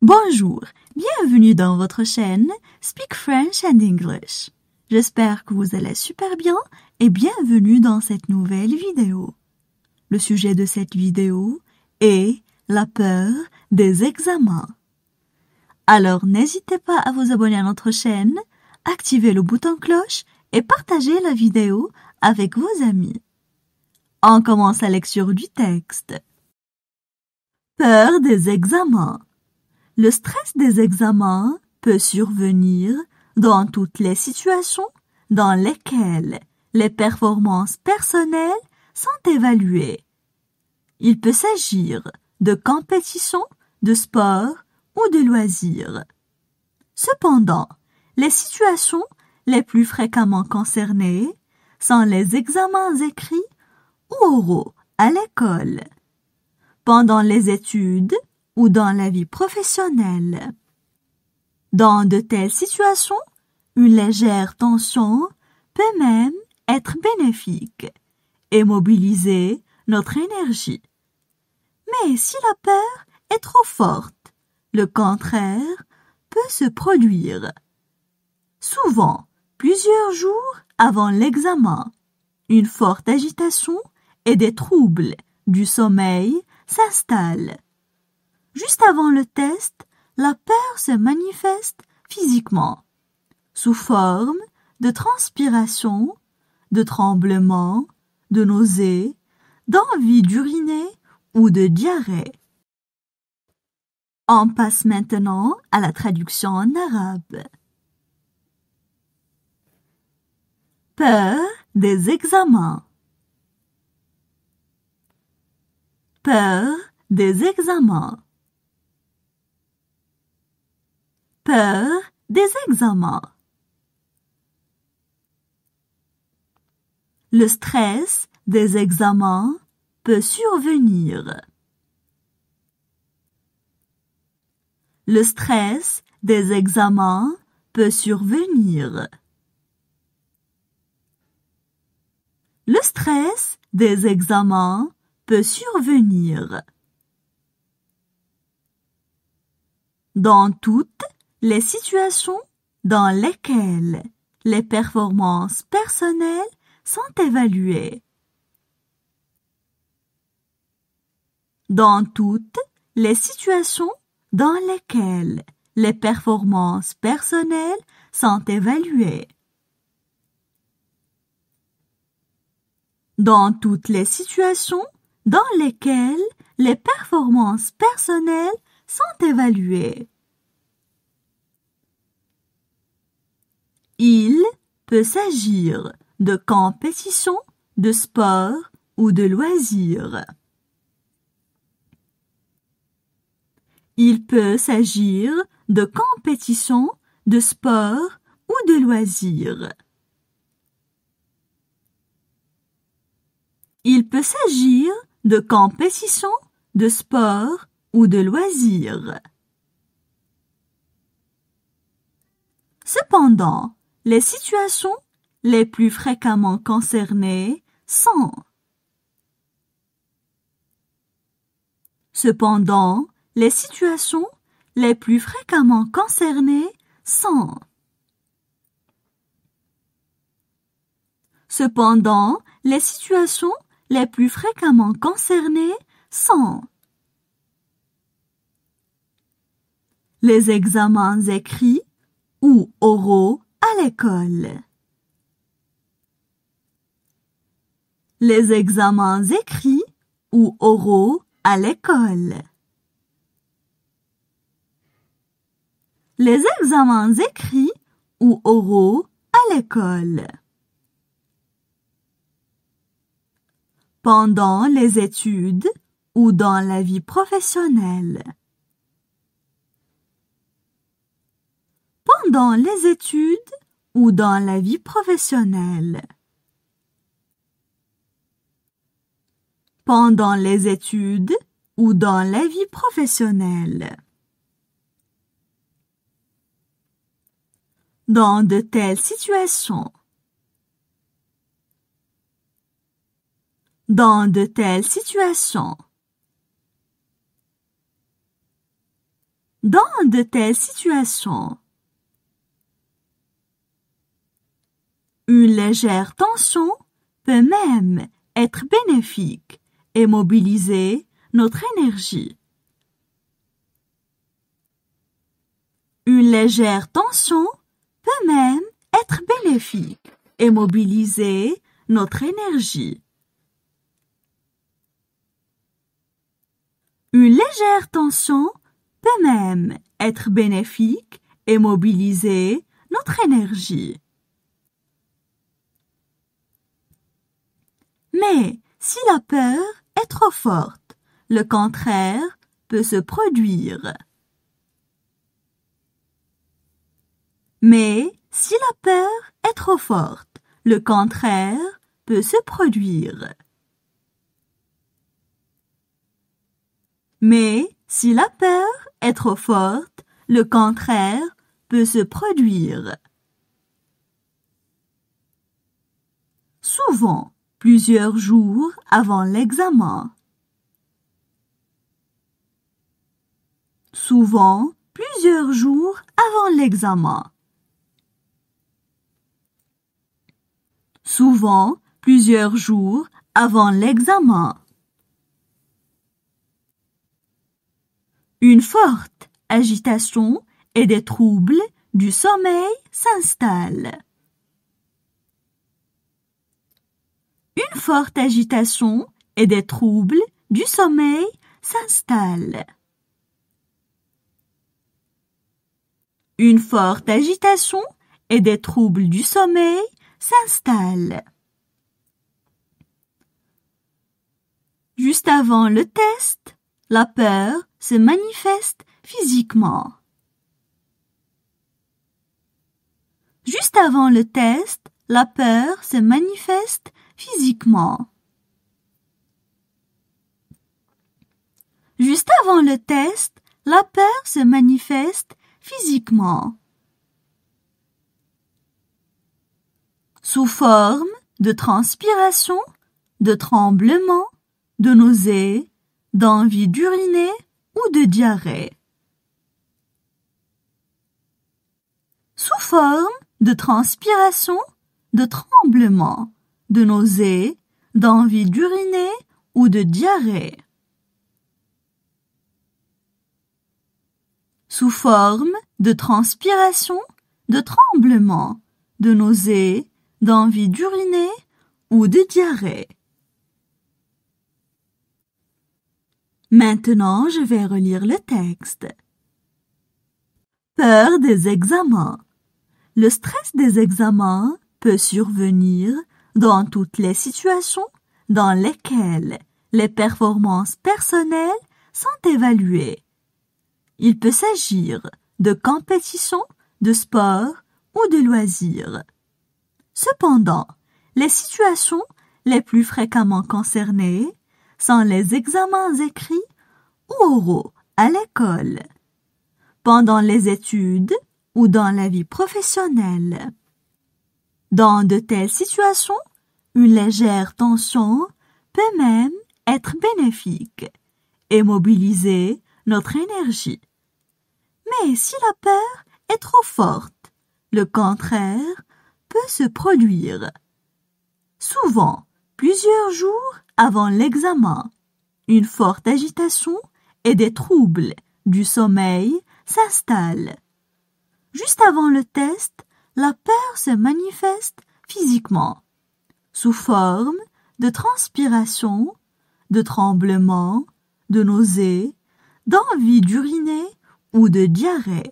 Bonjour, bienvenue dans votre chaîne Speak French and English. J'espère que vous allez super bien et bienvenue dans cette nouvelle vidéo. Le sujet de cette vidéo est la peur des examens. Alors n'hésitez pas à vous abonner à notre chaîne, activer le bouton cloche et partager la vidéo avec vos amis. On commence la lecture du texte. Peur des examens. Le stress des examens peut survenir dans toutes les situations dans lesquelles les performances personnelles sont évaluées. Il peut s'agir de compétitions, de sport ou de loisirs. Cependant, les situations les plus fréquemment concernées sont les examens écrits ou oraux à l'école, pendant les études ou dans la vie professionnelle. Dans de telles situations, une légère tension peut même être bénéfique et mobiliser notre énergie. Mais si la peur est trop forte, le contraire peut se produire. Souvent, plusieurs jours avant l'examen, une forte agitation et des troubles du sommeil s'installent. Juste avant le test, la peur se manifeste physiquement, sous forme de transpiration, de tremblements, de nausées, d'envie d'uriner ou de diarrhée. On passe maintenant à la traduction en arabe. Peur des examens. Peur des examens. Peur des examens. Le stress des examens peut survenir. Le stress des examens peut survenir. Le stress des examens peut survenir. Dans toutes les situations dans lesquelles les performances personnelles sont évaluées. Dans toutes les situations dans lesquelles les performances personnelles sont évaluées. Dans toutes les situations dans lesquelles les performances personnelles sont évaluées. Il peut s'agir de compétition, de sport ou de loisirs. Il peut s'agir de compétition, de sport ou de loisirs. Il peut s'agir de compétition, de sport ou de loisirs. Cependant, les situations les plus fréquemment concernées sont. Cependant, les situations les plus fréquemment concernées sont. Cependant, les situations les plus fréquemment concernées sont. Les examens écrits ou oraux à l'école. Les examens écrits ou oraux à l'école. Les examens écrits ou oraux à l'école. Pendant les études ou dans la vie professionnelle. Pendant les études ou dans la vie professionnelle. Pendant les études ou dans la vie professionnelle. Dans de telles situations. Dans de telles situations. Dans de telles situations, une légère tension peut même être bénéfique et mobiliser notre énergie. Une légère tension peut même être bénéfique et mobiliser notre énergie. Une légère tension peut même être bénéfique et mobiliser notre énergie. Mais si la peur est trop forte, le contraire peut se produire. Mais si la peur est trop forte, le contraire peut se produire. Mais si la peur est trop forte, le contraire peut se produire. Souvent, plusieurs jours avant l'examen. Souvent, plusieurs jours avant l'examen. Souvent, plusieurs jours avant l'examen. Une forte agitation et des troubles du sommeil s'installent. Une forte agitation et des troubles du sommeil s'installent. Une forte agitation et des troubles du sommeil s'installent. Juste avant le test, la peur se manifeste physiquement. Juste avant le test, la peur se manifeste physiquement. Juste avant le test, la peur se manifeste physiquement. Sous forme de transpiration, de tremblement, de nausées, d'envie d'uriner ou de diarrhée. Sous forme de transpiration, de tremblement, de nausées, d'envie d'uriner ou de diarrhée. Sous forme de transpiration, de tremblement, de nausées, d'envie d'uriner ou de diarrhée. Maintenant, je vais relire le texte. Peur des examens. Le stress des examens peut survenir dans toutes les situations dans lesquelles les performances personnelles sont évaluées. Il peut s'agir de compétition, de sport ou de loisirs. Cependant, les situations les plus fréquemment concernées sont les examens écrits ou oraux à l'école, pendant les études ou dans la vie professionnelle. Dans de telles situations, une légère tension peut même être bénéfique et mobiliser notre énergie. Mais si la peur est trop forte, le contraire peut se produire. Souvent, plusieurs jours avant l'examen, une forte agitation et des troubles du sommeil s'installent. Juste avant le test, la peur se manifeste physiquement, sous forme de transpiration, de tremblement, de nausées, d'envie d'uriner ou de diarrhée.